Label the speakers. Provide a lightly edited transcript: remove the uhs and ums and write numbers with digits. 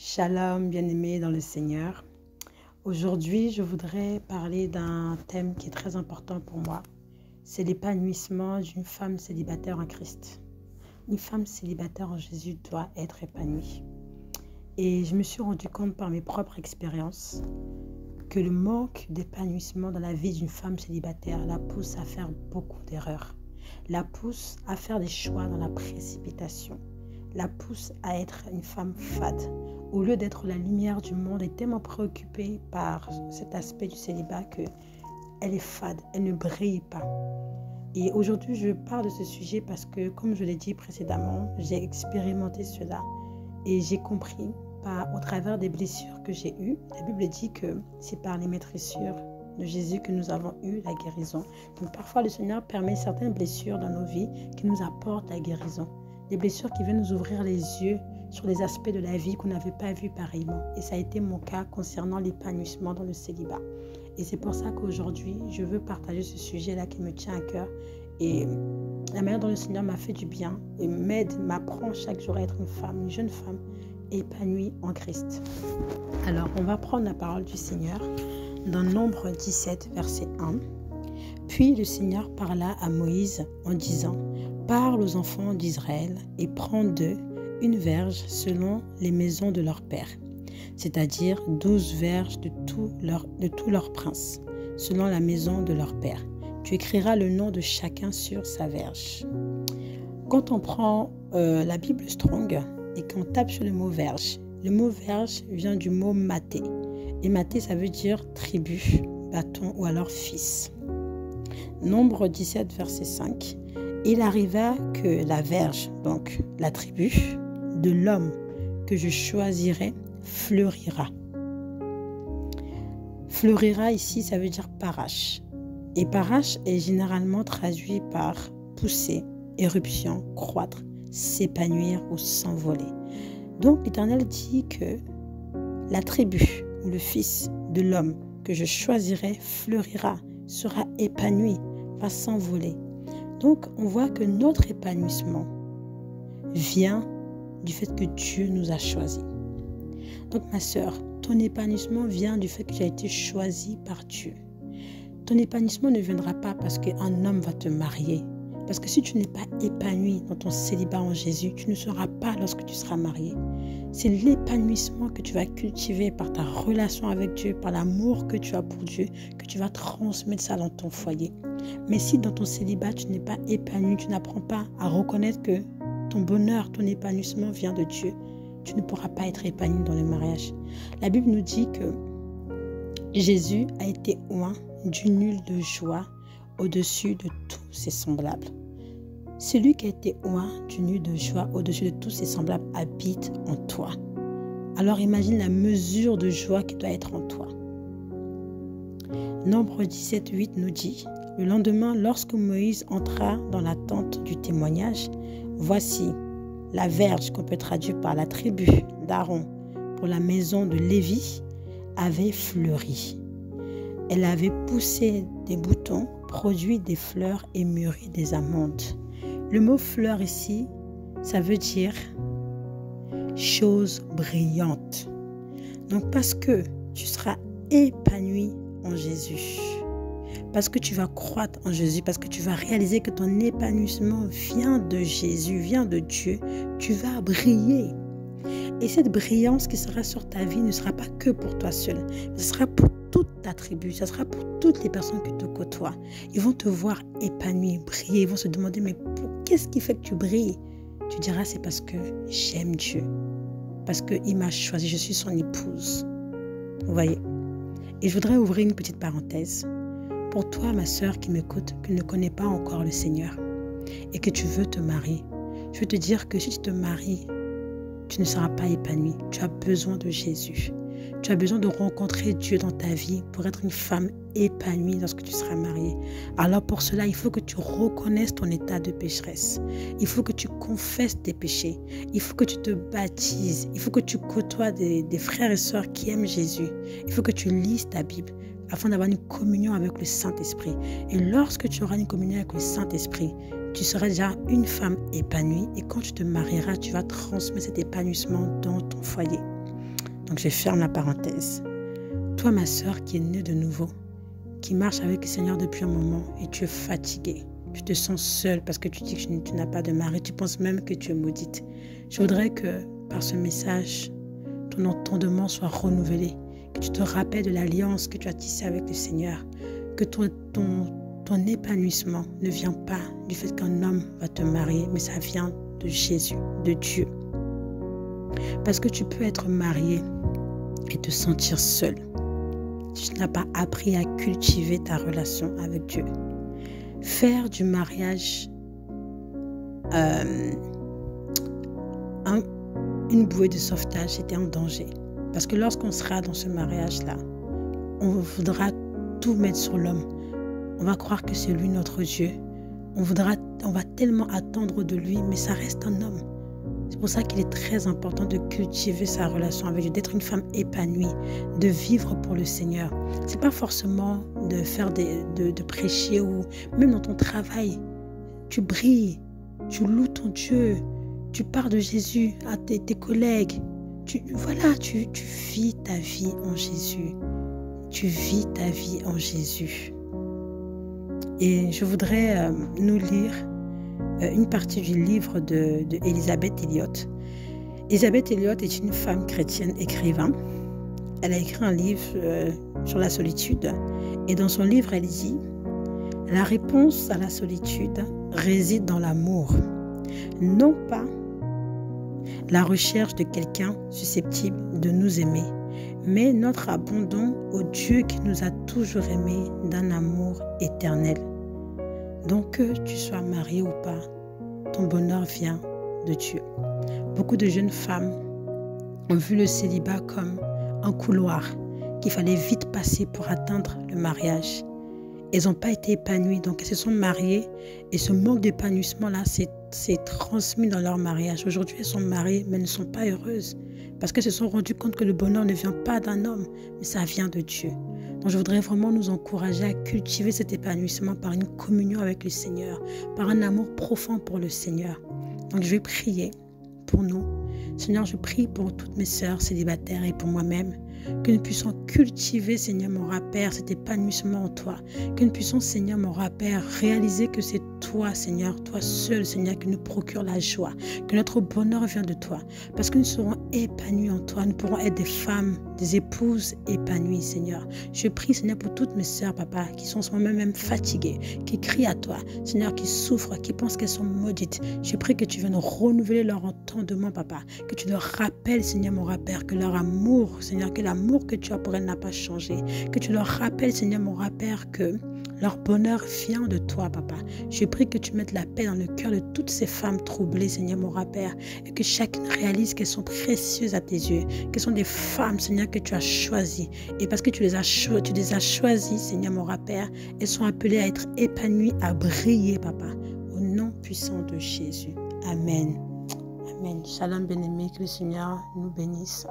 Speaker 1: Shalom, bien-aimés dans le Seigneur. Aujourd'hui, je voudrais parler d'un thème qui est très important pour moi. C'est l'épanouissement d'une femme célibataire en Christ. Une femme célibataire en Jésus doit être épanouie. Et je me suis rendu compte par mes propres expériences que le manque d'épanouissement dans la vie d'une femme célibataire la pousse à faire beaucoup d'erreurs, la pousse à faire des choix dans la précipitation, la pousse à être une femme fade. Au lieu d'être la lumière du monde, est tellement préoccupée par cet aspect du célibat qu'elle est fade, elle ne brille pas. Et aujourd'hui, je parle de ce sujet parce que, comme je l'ai dit précédemment, j'ai expérimenté cela et j'ai compris au travers des blessures que j'ai eues. La Bible dit que c'est par les maîtrissures de Jésus que nous avons eu la guérison. Donc parfois, le Seigneur permet certaines blessures dans nos vies qui nous apportent la guérison. Des blessures qui viennent nous ouvrir les yeux sur les aspects de la vie qu'on n'avait pas vus pareillement. Et ça a été mon cas concernant l'épanouissement dans le célibat. Et c'est pour ça qu'aujourd'hui, je veux partager ce sujet-là qui me tient à cœur. Et la manière dont le Seigneur m'a fait du bien et m'apprend chaque jour à être une femme, une jeune femme épanouie en Christ. Alors, on va prendre la parole du Seigneur dans Nombre 17, verset 1. Puis le Seigneur parla à Moïse en disant : parle aux enfants d'Israël et prends d'eux une verge selon les maisons de leurs pères, c'est-à-dire 12 verges de tous leurs princes, selon la maison de leur père. Tu écriras le nom de chacun sur sa verge. Quand on prend la Bible Strong et qu'on tape sur le mot verge vient du mot maté. Et maté, ça veut dire tribu, bâton ou alors fils. Nombre 17, verset 5. Il arriva que la verge, donc la tribu, de l'homme que je choisirai fleurira. Fleurira ici, ça veut dire parache. Et parache est généralement traduit par pousser, éruption, croître, s'épanouir ou s'envoler. Donc l'Éternel dit que la tribu ou le fils de l'homme que je choisirai fleurira, sera épanoui, va s'envoler. Donc on voit que notre épanouissement vient du fait que Dieu nous a choisis. Donc ma sœur, ton épanouissement vient du fait que tu as été choisi par Dieu. Ton épanouissement ne viendra pas parce qu'un homme va te marier. Parce que si tu n'es pas épanoui dans ton célibat en Jésus, tu ne seras pas lorsque tu seras marié. C'est l'épanouissement que tu vas cultiver par ta relation avec Dieu, par l'amour que tu as pour Dieu, que tu vas transmettre ça dans ton foyer. Mais si dans ton célibat, tu n'es pas épanoui, tu n'apprends pas à reconnaître que ton bonheur, ton épanouissement vient de Dieu, tu ne pourras pas être épanoui dans le mariage. La Bible nous dit que Jésus a été oint d'une huile de joie au-dessus de tous ses semblables. Celui qui a été oint d'une huile de joie au-dessus de tous ses semblables habite en toi. Alors imagine la mesure de joie qui doit être en toi. Nombre 17, 8 nous dit : le lendemain, lorsque Moïse entra dans la tente du témoignage, voici la verge qu'on peut traduire par la tribu d'Aaron pour la maison de Lévi avait fleuri. Elle avait poussé des boutons, produit des fleurs et mûri des amandes. Le mot fleur ici, ça veut dire chose brillante. Donc parce que tu seras épanoui en Jésus, parce que tu vas croître en Jésus, parce que tu vas réaliser que ton épanouissement vient de Jésus, vient de Dieu, tu vas briller. Et cette brillance qui sera sur ta vie ne sera pas que pour toi seul, ce sera pour toute ta tribu, ce sera pour toutes les personnes qui te côtoient. Ils vont te voir épanoui, briller, ils vont se demander mais qu'est-ce qui fait que tu brilles? Tu diras c'est parce que j'aime Dieu, parce qu'il m'a choisi, je suis son épouse. Vous voyez? Et je voudrais ouvrir une petite parenthèse. Pour toi, ma sœur qui m'écoute, qui ne connaît pas encore le Seigneur et que tu veux te marier, je veux te dire que si tu te maries, tu ne seras pas épanoui. Tu as besoin de Jésus. Tu as besoin de rencontrer Dieu dans ta vie pour être une femme épanouie lorsque tu seras mariée. Alors pour cela, il faut que tu reconnaisses ton état de pécheresse. Il faut que tu confesses tes péchés. Il faut que tu te baptises. Il faut que tu côtoies des frères et sœurs qui aiment Jésus. Il faut que tu lises ta Bible afin d'avoir une communion avec le Saint-Esprit. Et lorsque tu auras une communion avec le Saint-Esprit, tu seras déjà une femme épanouie. Et quand tu te marieras, tu vas transmettre cet épanouissement dans ton foyer. Donc, je ferme la parenthèse. Toi, ma sœur, qui est née de nouveau, qui marche avec le Seigneur depuis un moment et tu es fatiguée, tu te sens seule parce que tu dis que tu n'as pas de mari, tu penses même que tu es maudite. Je voudrais que, par ce message, ton entendement soit renouvelé, que tu te rappelles de l'alliance que tu as tissée avec le Seigneur, que ton épanouissement ne vient pas du fait qu'un homme va te marier, mais ça vient de Jésus, de Dieu. Parce que tu peux être marié et te sentir seul. Tu n'as pas appris à cultiver ta relation avec Dieu. Faire du mariage une bouée de sauvetage, c'était un danger. Parce que lorsqu'on sera dans ce mariage-là, on voudra tout mettre sur l'homme. On va croire que c'est lui notre Dieu. On va tellement attendre de lui, mais ça reste un homme. C'est pour ça qu'il est très important de cultiver sa relation avec Dieu, d'être une femme épanouie, de vivre pour le Seigneur. C'est pas forcément de faire de prêcher ou même dans ton travail. Tu brilles, tu loues ton Dieu, tu parles de Jésus à tes collègues. Tu vis ta vie en Jésus. Tu vis ta vie en Jésus. Et je voudrais nous lire une partie du livre de Elisabeth Elliot. Elisabeth Elliot est une femme chrétienne écrivain. Elle a écrit un livre sur la solitude. Et dans son livre, elle dit « La réponse à la solitude réside dans l'amour, non pas la recherche de quelqu'un susceptible de nous aimer, mais notre abandon au Dieu qui nous a toujours aimés d'un amour éternel. » Donc que tu sois marié ou pas, ton bonheur vient de Dieu. Beaucoup de jeunes femmes ont vu le célibat comme un couloir qu'il fallait vite passer pour atteindre le mariage. Elles n'ont pas été épanouies, donc elles se sont mariées et ce manque d'épanouissement-là s'est transmis dans leur mariage. Aujourd'hui, elles sont mariées mais elles ne sont pas heureuses parce qu'elles se sont rendues compte que le bonheur ne vient pas d'un homme, mais ça vient de Dieu. Donc je voudrais vraiment nous encourager à cultiver cet épanouissement par une communion avec le Seigneur, par un amour profond pour le Seigneur. Donc je vais prier pour nous. Seigneur, je prie pour toutes mes sœurs célibataires et pour moi-même, que nous puissions cultiver, Seigneur, mon Père, cet épanouissement en toi. Que nous puissions, Seigneur, mon Père, réaliser que c'est toi, Seigneur, toi seul, Seigneur, qui nous procure la joie. Que notre bonheur vient de toi. Parce que nous serons épanouis en toi. Nous pourrons être des femmes, des épouses épanouies, Seigneur. Je prie, Seigneur, pour toutes mes sœurs, Papa, qui sont en ce moment même fatiguées, qui crient à toi, Seigneur, qui souffrent, qui pensent qu'elles sont maudites. Je prie que tu viennes renouveler leur entendement, Papa. Que tu leur rappelles, Seigneur, mon Père, que leur amour, Seigneur, que l'amour que tu as pour elles n'a pas changé. Que tu leur rappelles, Seigneur, mon Père, que leur bonheur vient de toi, Papa. Je prie que tu mettes la paix dans le cœur de toutes ces femmes troublées, Seigneur, mon Père, et que chacune réalise qu'elles sont précieuses à tes yeux, qu'elles sont des femmes, Seigneur, que tu as choisies. Et parce que tu les as choisies, Seigneur, mon Père, elles sont appelées à être épanouies, à briller, Papa. Au nom puissant de Jésus. Amen. Amen. Shalom, bien-aimé, que le Seigneur nous bénisse.